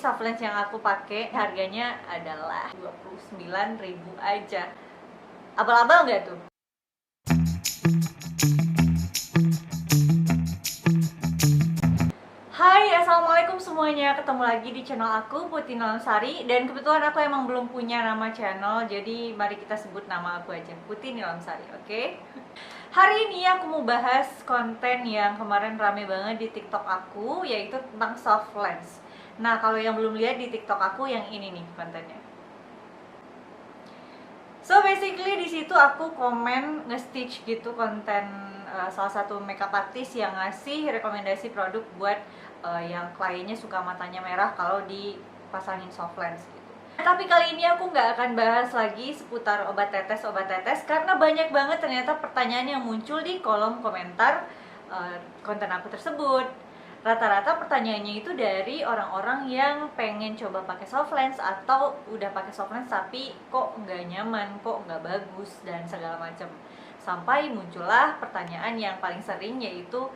soft lens yang aku pakai harganya adalah 29.000 aja. Abal-abal nggak tuh? Hai, assalamualaikum semuanya. Ketemu lagi di channel aku, Putri Nilamsari. Dan kebetulan aku emang belum punya nama channel, jadi mari kita sebut nama aku aja, Putri Nilamsari, oke? Hari ini aku mau bahas konten yang kemarin rame banget di TikTok aku, yaitu tentang soft lens. Nah, kalau yang belum lihat di TikTok aku, yang ini nih kontennya. So basically di situ aku komen nge-stitch gitu konten salah satu makeup artist yang ngasih rekomendasi produk buat yang kliennya suka matanya merah kalau dipasangin soft lens gitu. Tapi kali ini aku nggak akan bahas lagi seputar obat tetes karena banyak banget ternyata pertanyaan yang muncul di kolom komentar konten aku tersebut. Rata-rata pertanyaannya itu dari orang-orang yang pengen coba pakai soft lens atau udah pakai soft lens tapi kok nggak nyaman, kok nggak bagus dan segala macam. Sampai muncullah pertanyaan yang paling sering, yaitu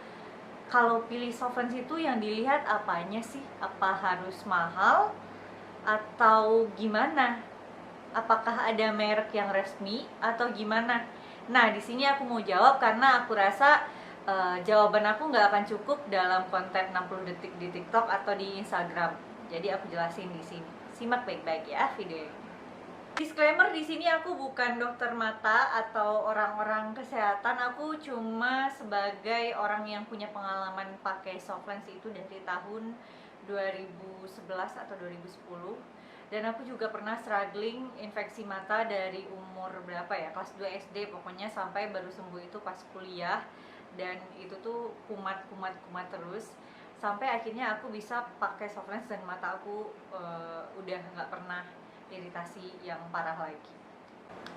kalau pilih soft lens itu yang dilihat apanya sih? Apa harus mahal atau gimana? Apakah ada merek yang resmi atau gimana? Nah, di sini aku mau jawab karena aku rasa jawaban aku nggak akan cukup dalam konten 60 detik di TikTok atau di Instagram. Jadi aku jelasin di sini. Simak baik-baik ya video ini. Disclaimer, di sini aku bukan dokter mata atau orang-orang kesehatan. Aku cuma sebagai orang yang punya pengalaman pakai soft lens itu dari tahun 2011 atau 2010. Dan aku juga pernah struggling infeksi mata dari umur berapa ya, kelas 2 SD pokoknya, sampai baru sembuh itu pas kuliah. Dan itu tuh kumat terus sampai akhirnya aku bisa pakai soft lens dan mata aku udah nggak pernah iritasi yang parah lagi.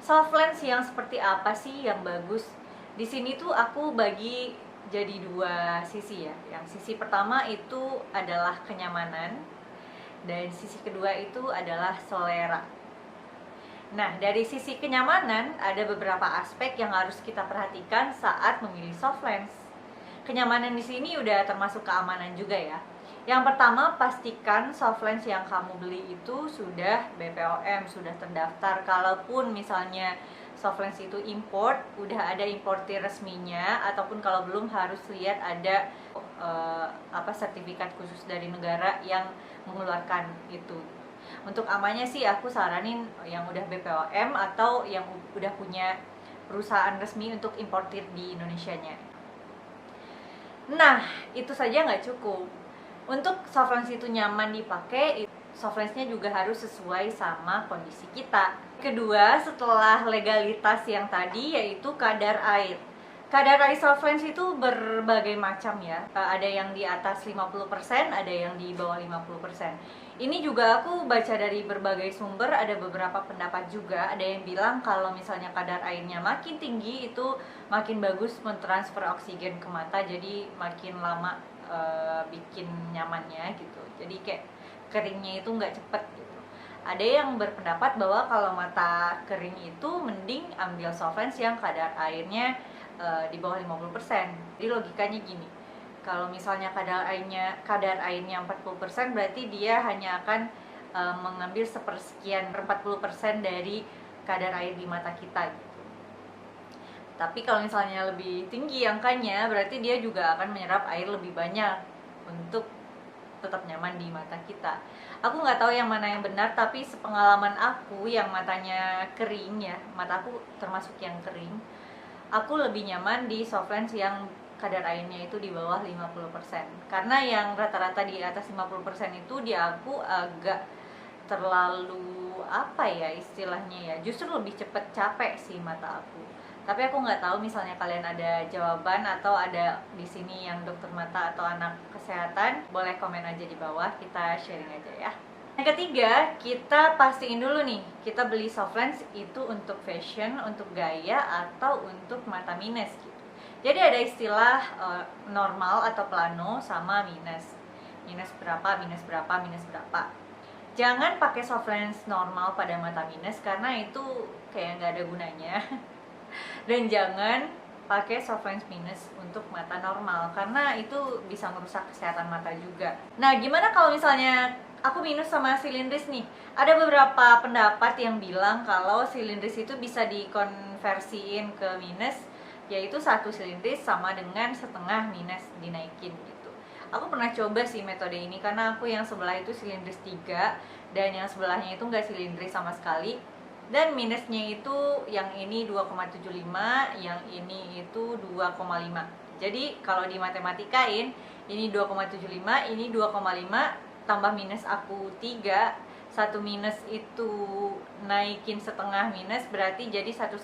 Soft lens yang seperti apa sih yang bagus? Di sini tuh aku bagi jadi dua sisi ya. Yang sisi pertama itu adalah kenyamanan dan sisi kedua itu adalah selera. Nah, dari sisi kenyamanan ada beberapa aspek yang harus kita perhatikan saat memilih soft lens. Kenyamanan di sini udah termasuk keamanan juga ya. Yang pertama, pastikan soft lens yang kamu beli itu sudah BPOM, sudah terdaftar. Kalaupun misalnya soft lens itu import, udah ada importir resminya, ataupun kalau belum harus lihat ada sertifikat khusus dari negara yang mengeluarkan itu. Untuk amannya sih aku saranin yang udah BPOM atau yang udah punya perusahaan resmi untuk importir di Indonesianya. Nah, itu saja nggak cukup. Untuk soft lens itu nyaman dipakai, soft lensnya juga harus sesuai sama kondisi kita. Kedua, setelah legalitas yang tadi, yaitu kadar air. Kadar air soft lens itu berbagai macam ya. Ada yang di atas 50%, ada yang di bawah 50%. Ini juga aku baca dari berbagai sumber, ada beberapa pendapat juga. Ada yang bilang kalau misalnya kadar airnya makin tinggi itu makin bagus mentransfer oksigen ke mata, jadi makin lama bikin nyamannya gitu. Jadi kayak keringnya itu nggak cepet gitu. Ada yang berpendapat bahwa kalau mata kering itu mending ambil soft lens yang kadar airnya di bawah 50%. Jadi logikanya gini, kalau misalnya kadar airnya 40%, berarti dia hanya akan mengambil sepersekian 40% dari kadar air di mata kita gitu. Tapi kalau misalnya lebih tinggi angkanya, berarti dia juga akan menyerap air lebih banyak untuk tetap nyaman di mata kita. Aku nggak tahu yang mana yang benar, tapi sepengalaman aku yang matanya kering ya, mataku termasuk yang kering, aku lebih nyaman di soft lens yang kadar airnya itu di bawah 50%. Karena yang rata-rata di atas 50% itu di aku agak terlalu istilahnya ya, justru lebih cepet capek sih mata aku. Tapi aku nggak tahu misalnya kalian ada jawaban atau ada di sini yang dokter mata atau anak kesehatan, boleh komen aja di bawah, kita sharing aja ya. Yang ketiga, kita pastiin dulu nih, kita beli soft lens itu untuk fashion, untuk gaya, atau untuk mata minus gitu. Jadi ada istilah normal atau plano sama minus. Minus berapa, minus berapa, minus berapa. Jangan pakai soft lens normal pada mata minus karena itu kayak nggak ada gunanya. Dan jangan pakai soft lens minus untuk mata normal karena itu bisa merusak kesehatan mata juga. Nah, gimana kalau misalnya aku minus sama silindris nih. Ada beberapa pendapat yang bilang kalau silindris itu bisa dikonversiin ke minus, yaitu satu silindris sama dengan setengah minus dinaikin gitu. Aku pernah coba sih metode ini karena aku yang sebelah itu silindris 3 dan yang sebelahnya itu nggak silindris sama sekali. Dan minusnya itu yang ini 2,75, yang ini itu 2,5. Jadi kalau dimatematika,in ini 2,75, ini 2,5, tambah minus aku 3, satu minus itu naikin setengah minus berarti jadi 1,5.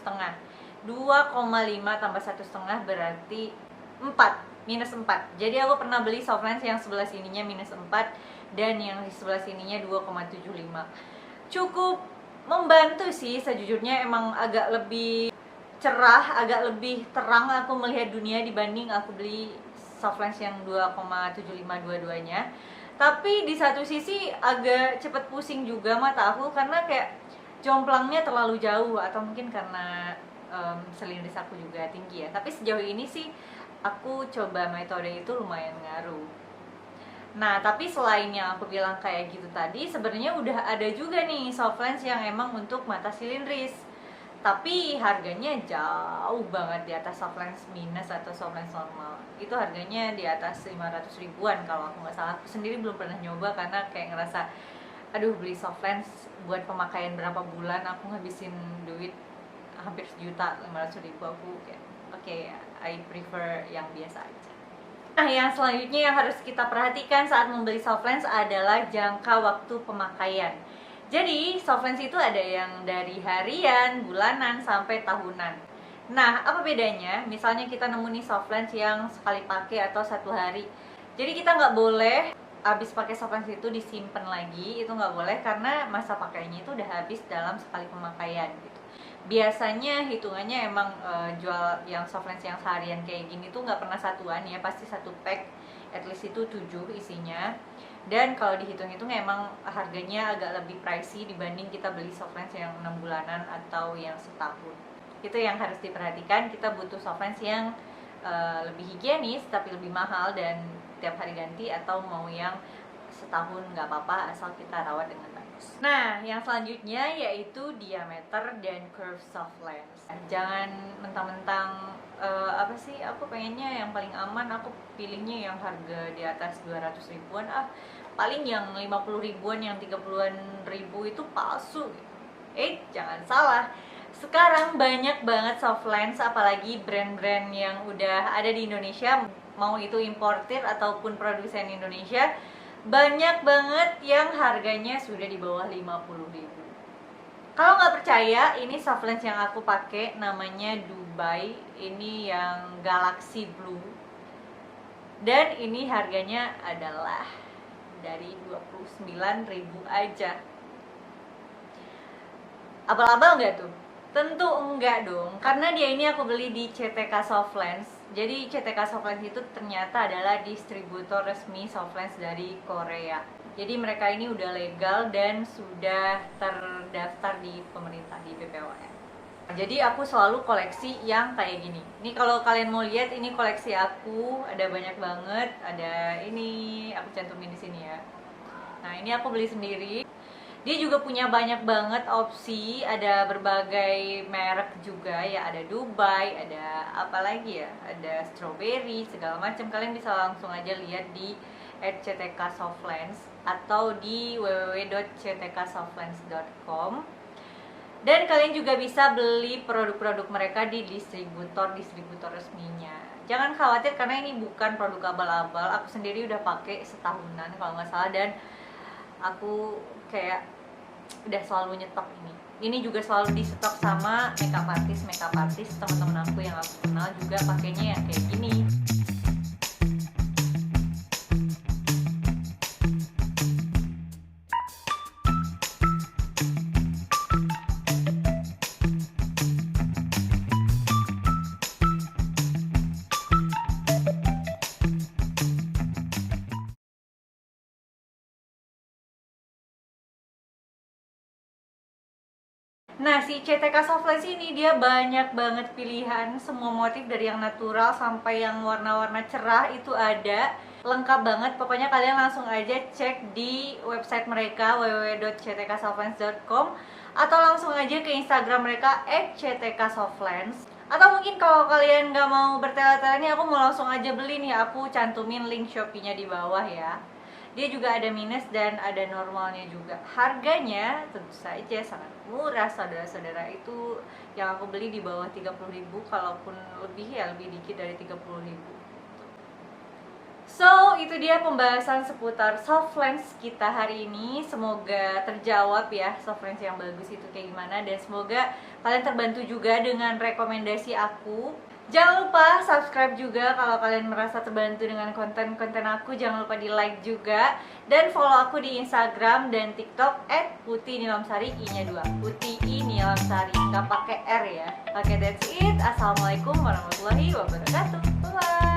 2,5 tambah 1,5 berarti 4, minus 4. Jadi aku pernah beli soft lens yang sebelah sininya minus 4 dan yang di sebelah sininya 2,75. Cukup membantu sih sejujurnya, emang agak lebih cerah, agak lebih terang aku melihat dunia dibanding aku beli soft lens yang 2,75 dua-duanya. Tapi di satu sisi agak cepet pusing juga mata aku karena kayak jomplangnya terlalu jauh, atau mungkin karena silindris aku juga tinggi ya. Tapi sejauh ini sih aku coba metode itu lumayan ngaruh. Nah, tapi selain yang aku bilang kayak gitu tadi, sebenarnya udah ada juga nih soft lens yang emang untuk mata silindris. Tapi harganya jauh banget di atas soft lens minus atau soft lens normal. Itu harganya di atas 500 ribuan kalau aku nggak salah. Aku sendiri belum pernah nyoba karena kayak ngerasa, aduh beli soft lens buat pemakaian berapa bulan, aku ngabisin duit hampir sejuta, 500 ribu. Aku kayak, oke, I prefer yang biasa aja. Nah, yang selanjutnya yang harus kita perhatikan saat membeli soft lens adalah jangka waktu pemakaian. Jadi, soft lens itu ada yang dari harian, bulanan, sampai tahunan. Nah, apa bedanya? Misalnya kita nemu nih soft lens yang sekali pakai atau 1 hari. Jadi kita nggak boleh habis pakai soft lens itu disimpan lagi, itu nggak boleh karena masa pakainya itu udah habis dalam sekali pemakaian gitu. Biasanya hitungannya emang jual yang soft lens yang seharian kayak gini tuh nggak pernah satuan ya, pasti satu pack, at least itu 7 isinya. Dan kalau dihitung-hitung emang harganya agak lebih pricey dibanding kita beli soft lens yang 6 bulanan atau yang setahun. Itu yang harus diperhatikan, kita butuh soft lens yang lebih higienis tapi lebih mahal dan tiap hari ganti, atau mau yang setahun nggak apa-apa asal kita rawat dengan bagus. Nah, yang selanjutnya yaitu diameter dan curve soft lens. Jangan mentang-mentang apa sih, aku pengennya yang paling aman, aku pilihnya yang harga di atas 200 ribuan, paling yang 50 ribuan, yang 30-an ribu itu palsu. Jangan salah. Sekarang banyak banget soft lens, apalagi brand-brand yang udah ada di Indonesia, mau itu importir ataupun produsen Indonesia, banyak banget yang harganya sudah di bawah 50 ribu. Kalau nggak percaya, ini soft lens yang aku pakai namanya Dubai, ini yang Galaxy Blue, dan ini harganya adalah dari 29 ribu aja. Abal-abal nggak tuh? Tentu enggak dong, karena dia ini aku beli di CTK Soft Lens. Jadi CTK Soft Lens itu ternyata adalah distributor resmi soft lens dari Korea. Jadi mereka ini udah legal dan sudah terdaftar di pemerintah, di BPOM. Jadi aku selalu koleksi yang kayak gini. Ini kalau kalian mau lihat, ini koleksi aku, ada banyak banget. Ada ini, aku cantumin di sini ya. Nah, ini aku beli sendiri. Dia juga punya banyak banget opsi, ada berbagai merek juga ya, ada Dubai, ada apa lagi ya, ada strawberry, segala macam. Kalian bisa langsung aja lihat di @ctksoftLens atau di www.ctksoftLens.com. Dan kalian juga bisa beli produk-produk mereka di distributor resminya. Jangan khawatir karena ini bukan produk abal-abal. Aku sendiri udah pakai setahunan kalau nggak salah, dan aku kayak udah selalu nyetok ini. Ini juga selalu disetok sama makeup artist teman-teman aku yang aku kenal juga pakainya yang kayak gini. Nah, si CTK Soft Lens ini dia banyak banget pilihan, semua motif dari yang natural sampai yang warna-warna cerah itu ada. lengkap banget. Pokoknya kalian langsung aja cek di website mereka www.ctksoftlands.com atau langsung aja ke Instagram mereka @ctksoftlands. Atau mungkin kalau kalian nggak mau bertele-tele nih, aku mau langsung aja beli nih, aku cantumin link Shopee-nya di bawah ya. Dia juga ada minus dan ada normalnya juga. Harganya tentu saja sangat murah saudara-saudara. Itu yang aku beli di bawah 30.000, kalaupun lebih ya lebih dikit dari 30.000. So, itu dia pembahasan seputar Softlands kita hari ini. Semoga terjawab ya Softlands yang bagus itu kayak gimana. Dan semoga kalian terbantu juga dengan rekomendasi aku. Jangan lupa subscribe juga kalau kalian merasa terbantu dengan konten-konten aku. Jangan lupa di like juga. Dan follow aku di Instagram dan TikTok @putinilamsari, i-nya 2, Putih I Nilamsari, nggak pakai R ya. Oke, that's it. Assalamualaikum warahmatullahi wabarakatuh. Bye.